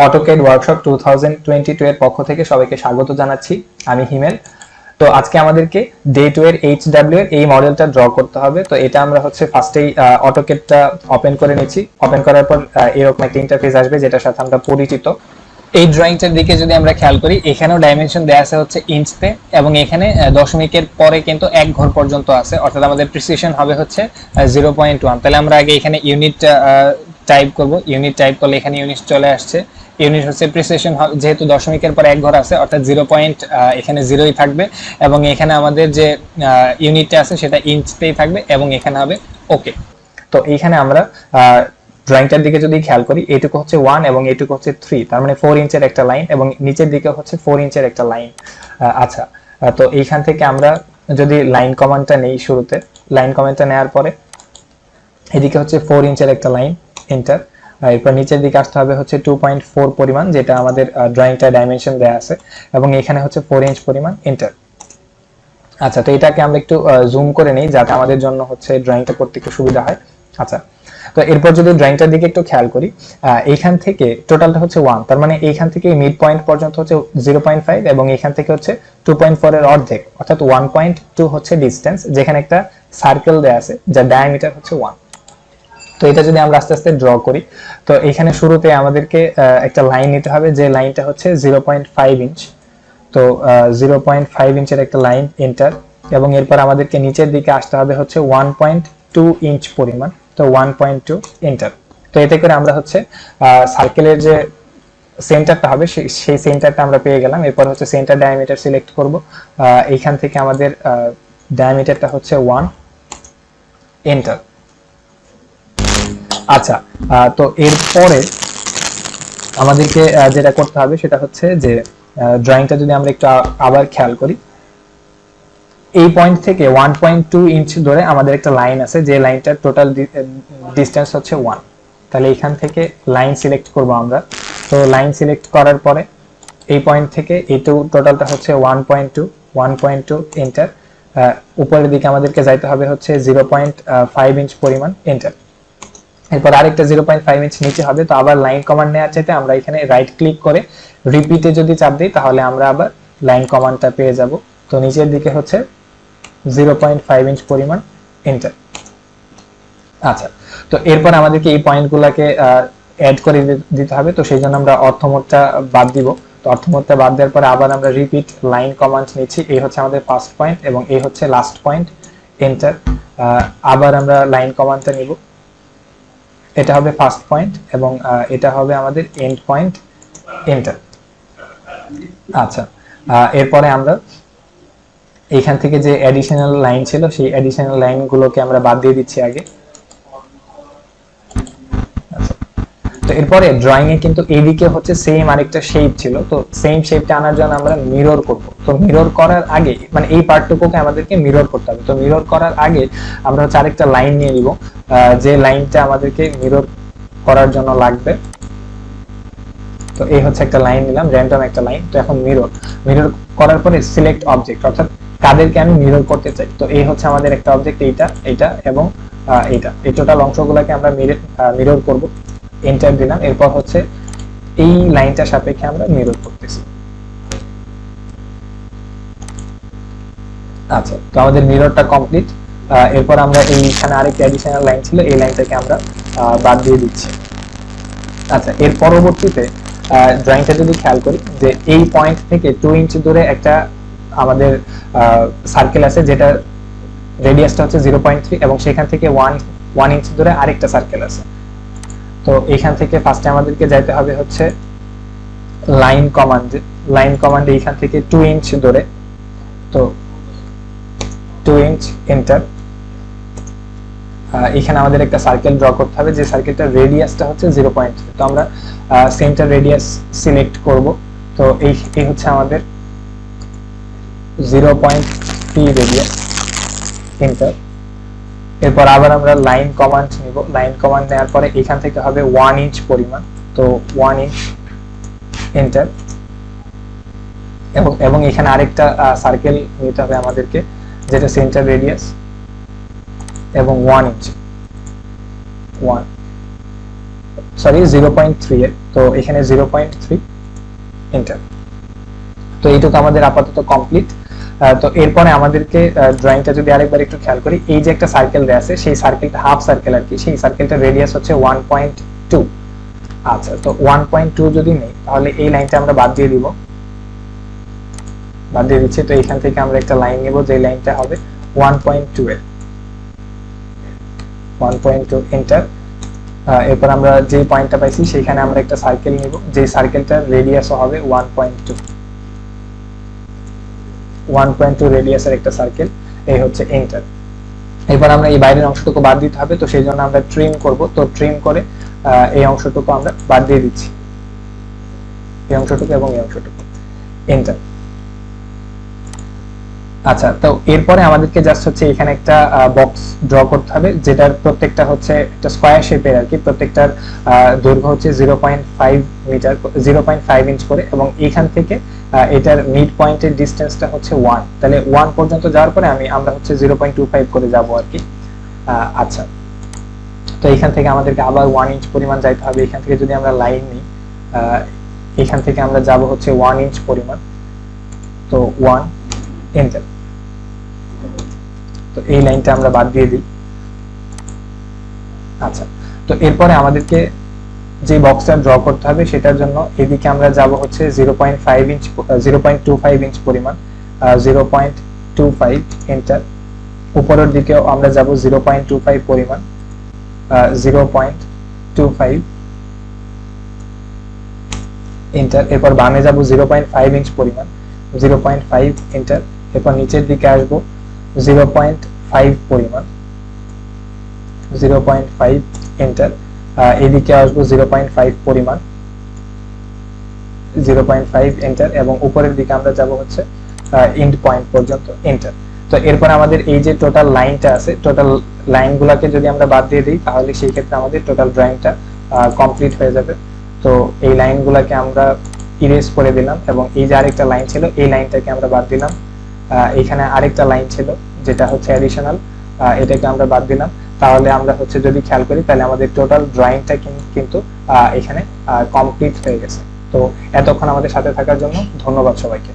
AutoCAD workshop 2022 এর পক্ষ থেকে সবাইকে স্বাগত জানাচ্ছি। আমি হিমেল। তো আজকে আমাদেরকে ডে 2 এর এইচডব্লিউ এর এই মডেলটা ড্র করতে হবে। তো এটা আমরা ফার্স্টেই অটোক্যাডটা ওপেন করে নিচ্ছি। ওপেন করার পর এরকম একটা ইন্টারফেস আসবে যেটার সাথে আমরা পরিচিত। এই ড্রয়িংটার দিকে যদি আমরা খেয়াল করি, এখানেও ডাইমেনশন দেয়া আছে ইঞ্চতে, এবং এখানে দশমিকের পরে কিন্তু 1 ঘর পর্যন্ত আছে, অর্থাৎ আমাদের প্রিসিশন হবে 0.1। তাহলে আমরা আগে এখানে ইউনিট টাইপ করব। ইউনিট টাইপ করলে এখানে ইউনিট চলে আসছে। ইউনিট প্রিসিশন যেহেতু দশমিকের পর 1 ঘর আছে, অর্থাৎ 0. এখানে 0ই থাকবে, এবং এখানে আমাদের যে ইউনিটটা আছে সেটা ইঞ্চতেই থাকবে, এবং এখানে হবে ওকে। তো এইখানে আমরা ড্রয়িংটার দিকে যদি খেয়াল করি, এইটুকু 1 এবং এইটুকু 3, তার মানে 4 ইঞ্চের একটা লাইন, এবং নিচের দিকে 4 ইঞ্চের একটা লাইন। আচ্ছা, তো এইখান থেকে আমরা যদি লাইন কমান্ডটা নেই, শুরুতে লাইন কমান্ডটা নেওয়ার পরে এদিকে 4 ইঞ্চের একটা লাইন, এন্টার। এরপর নিচের দিকে আসতে হবে 2.4 পরিমাণ, যেটা আমাদের ড্রয়িংটা ডাইমেনশন দেয়া আছে, এবং এখানে 4 ইঞ্চ পরিমাণ, এন্টার। আচ্ছা, তো এটাকে আমরা একটু জুম করে নিই যাতে আমাদের জন্য ড্রয়িংটা করতে একটু সুবিধা হয়। আচ্ছা, তো এরপর যদি ড্রয়িংটার দিকে একটু খেয়াল করি, এইখান থেকে টোটালটা 1, তার মানে এইখান থেকে মিড পয়েন্ট পর্যন্ত 0.5, এবং এখান থেকে 2.4 এর অর্ধেক, অর্থাৎ 1.2 ডিসটেন্স, যেখানে একটা সার্কেল দেয়া আছে যার ডায়ামিটার 1। তো এটা যদি আমরা আস্তে আস্তে ড্র করি, তো এখানে শুরুতে আমাদেরকে একটা লাইন নিতে হবে, যে লাইনটা 0.5 ইঞ্চ। তো 0.5 ইঞ্চের একটা লাইন, এন্টার। এবং এরপর আমাদেরকে নিচের দিকে আসতে হবে 1.2 ইঞ্চ পরিমাণ, তো 1.2, এন্টার। তো এতে করে আমরা সার্কেলের যে সেন্টারটা হবে সেই সেন্টারটা আমরা পেয়ে গেলাম। এরপর সেন্টার ডায়ামিটার সিলেক্ট করব। এইখান থেকে আমাদের ডায়ামিটারটা 1, এন্টার। আচ্ছা, তো এরপরে আমাদেরকে যেটা করতে হবে সেটা যে ড্রয়িংটা যদি আমরা একটু আবার খেয়াল করি, এই পয়েন্ট থেকে 1.2 ইঞ্চ ধরে আমাদের একটা লাইন আছে, যে লাইনটার টোটাল ডিসটেন্স 1। তাহলে এখান থেকে লাইন সিলেক্ট করব আমরা। তো লাইন সিলেক্ট করার পরে এই পয়েন্ট থেকে এইটু টোটালটা 1.2, এন্টার। উপরের দিকে আমাদেরকে যাইতে হবে 0.5 ইঞ্চ পরিমাণ, এন্টার। এরপর আরেকটা 0.5 ইঞ্চ নিচে হবে। তো আবার লাইন কমান্ড নেওয়ার চাইতে আমরা এখানে রাইট ক্লিক করে রিপিটে যদি চাপ দিই, তাহলে আমরা আবার লাইন কমান্ডটা পেয়ে যাব। তো নিচের দিকে 0.5 ইঞ্চ পরিমাণ, এন্টার। আচ্ছা, তো এরপর আমাদেরকে এই পয়েন্টগুলোকে অ্যাড করে দিতে হবে। তো সেই জন্য আমরা অর্থমোডটা বাদ দিব। তো অর্থমোডটা বাদ দেওয়ার পরে আবার আমরা রিপিট লাইন কমান্ড নিচ্ছি। এই আমাদের ফার্স্ট পয়েন্ট, এবং এই লাস্ট পয়েন্ট, এন্টার। আবার আমরা লাইন কমান্ডটা নিব। এটা হবে ফার্স্ট পয়েন্ট, এবং এটা হবে আমাদের এন্ড পয়েন্ট, এন্টার। আচ্ছা, এরপরে আমরা এইখান থেকে যে অ্যাডিশনাল লাইন ছিল, সেই অ্যাডিশনাল লাইনগুলোকে আমরা বাদ দিয়ে দিচ্ছি আগে। তো এরপরে ড্রয়িং এ কিন্তু এইদিকে সেম আরেকটা শেপ ছিল। তো সেম শেপটা আনার জন্য আমরা মিরর করব। তো মিরর করার আগে, মানে এই পার্টটুকুকে আমাদেরকে মিরর করতে হবে। তো মিরর করার আগে আমরা আরেকটা লাইন নিয়ে নিব, যে লাইনটা আমাদেরকে মিরর করার জন্য লাগবে। তো এই একটা লাইন নিলাম, র্যান্ডম একটা লাইন। তো এখন মিরর করার পরে সিলেক্ট অবজেক্ট, অর্থাৎ কাদেরকে আমি মিরর করতে চাই। তো এই আমাদের একটা অবজেক্ট, এইটা এবং এইটা, এই টোটাল অংশগুলোকে আমরা মিরর করব। এন্টার দিলাম। এরপর এই লাইনটা সাপেক্ষে আমরা মিরর করতেছি। আচ্ছা, তো আমাদের মিররটা কমপ্লিট। এরপর আমরা এইখানে আরেকটা অ্যাডিশনাল লাইন ছিল, এই লাইনটাকে আমরা বাদ দিয়ে দিচ্ছি। আচ্ছা, এর পরবর্তীতে ড্রয়িংটা যদি খেয়াল করি, যে এই পয়েন্ট থেকে 2 ইঞ্চ দূরে একটা আমাদের সার্কেল আছে, যেটা রেডিয়াসটা 0.3, এবং সেখান থেকে 1 ইঞ্চ দূরে আরেকটা সার্কেল আছে। তো এখান থেকে ফার্স্টে আমাদেরকে যাইতে হবে লাইন কমান্ডে এইখান থেকে 2 ইঞ্চ ধরে, তো 2 ইঞ্চ, এন্টার। এখানে আমাদের একটা সার্কেল ড্র করতে হবে, যে সার্কেলটার রেডিয়াসটা 0.3। তো আমরা সেন্টার রেডিয়াস সিলেক্ট করব। তো এই আমাদের 0.3 রেডিয়াস, এন্টার। এরপর আবার আমরা লাইন কমান্ড নিব। লাইন কমান্ড নেওয়ার পরে এখান থেকে হবে 1 ইঞ্চ পরিমাণ, তো 1 ইঞ্চ, এন্টার। এবং এখানে আরেকটা সার্কেল নিতে হবে আমাদেরকে, যেটা সেন্টার রেডিয়াস এবং 1 ইঞ্চ, 1। সরি 0.3 এর, তো এখানে 0.3 এন্টার। তো এইটুকু আমাদের আপাতত কমপ্লিট। তো এরপরে আমাদেরকে ড্রয়িংটা যদি আরেকবার একটু খেয়াল করি, এই যে একটা সার্কেল দেয়া আছে, সেই সার্কেলটা হাফ সার্কেল আর কি, সেই সার্কেলটার রেডিয়াস হচ্ছে 1.2। আচ্ছা, তো 1.2 যদি নেই তাহলে এই লাইনটা আমরা বাদ দিয়ে দিব, বাদ দিয়ে দিচ্ছি। তো এখান থেকে আমরা একটা লাইন নেব, যে লাইনটা হবে 1.2 এর, 1.2 এন্টার। এরপর আমরা যে পয়েন্টটা পাইছি সেখানে আমরা একটা সার্কেল নিব, যে সার্কেলটার রেডিয়াসও হবে 1.2, 1.2 রেডিয়াসের একটা সার্কেল, এই হচ্ছে এন্টার। এরপর আমরা এই বাইরের অংশটুকু বাদ দিতে হবে, তো সেই জন্য আমরা ট্রিম করব। তো ট্রিম করে এই অংশটুকু আমরা বাদ দিয়ে দিচ্ছি, এই অংশটুকু এবং এই অংশটুকু, এন্টার। আচ্ছা, তো এরপরে আমাদেরকে জাস্ট হচ্ছে এখানে একটা বক্স ড্র করতে হবে, যেটার প্রত্যেকটা হচ্ছে একটা স্কয়ার শেপের আর কি, প্রত্যেকটার দৈর্ঘ্য হচ্ছে 0.5 মিটার, 0.5 ইঞ্চ করে, এবং এইখান থেকে এটার মিড পয়েন্টের ডিসটেন্সটা হচ্ছে 1, তাহলে 1 পর্যন্ত যাওয়ার পরে আমরা হচ্ছে 0.25 করে যাব আর কি। আচ্ছা, তো এখান থেকে আমাদেরকে আবার 1 ইঞ্চ পরিমাণ যাইতে হবে। এখান থেকে যদি আমরা লাইন নিই, এখান থেকে আমরা যাব হচ্ছে 1 ইঞ্চ পরিমাণ, তো 1 এন্টার। তো এই লাইনটা আমরা বাদ দিয়ে দিই। আচ্ছা, তো এরপরে আমাদেরকে যে বক্সটা ড্র করতে হবে সেটার জন্য এদিকে আমরা যাব হচ্ছে 0.5 ইঞ্চ, 0.25 ইঞ্চ পরিমাণ, 0.25 এন্টার। উপরের দিকেও আমরা যাব 0.25 পরিমাণ, 0.25 এন্টার। এরপর বামে যাব 0.5 ইঞ্চ পরিমাণ, 0.5 এন্টার। এরপর নিচের দিকে আসবো 0.5 পরিমাণ, 0.5 এন্টার। এদিকে আসবো 0.5 পরিমাণ, 0.5 এন্টার, এবং উপরের দিকে আমরা যাব হচ্ছে এন্ড পয়েন্ট পর্যন্ত, এন্টার। তো এরপর আমাদের এই যে টোটাল লাইনটা আছে, টোটাল লাইনগুলোকে যদি আমরা বাদ দিয়ে দিই তাহলে সেই ক্ষেত্রে আমাদের টোটাল ড্রয়িংটা কমপ্লিট হয়ে যাবে। তো এই লাইনগুলোকে আমরা ইরেজ করে দিলাম, এবং এই যে আরেকটা লাইন ছিল এই লাইনটাকে আমরা বাদ দিলাম। এখানে আরেকটা লাইন ছিল যেটা হচ্ছে অ্যাডিশনাল, এটাকে আমরা বাদ দিলাম। তাহলে আমরা হচ্ছে যদি খেয়াল করি তাহলে আমাদের টোটাল ড্রয়িংটা কিন্তু এখানে কমপ্লিট হয়ে গেছে। তো এতক্ষণ আমাদের সাথে থাকার জন্য ধন্যবাদ সবাইকে।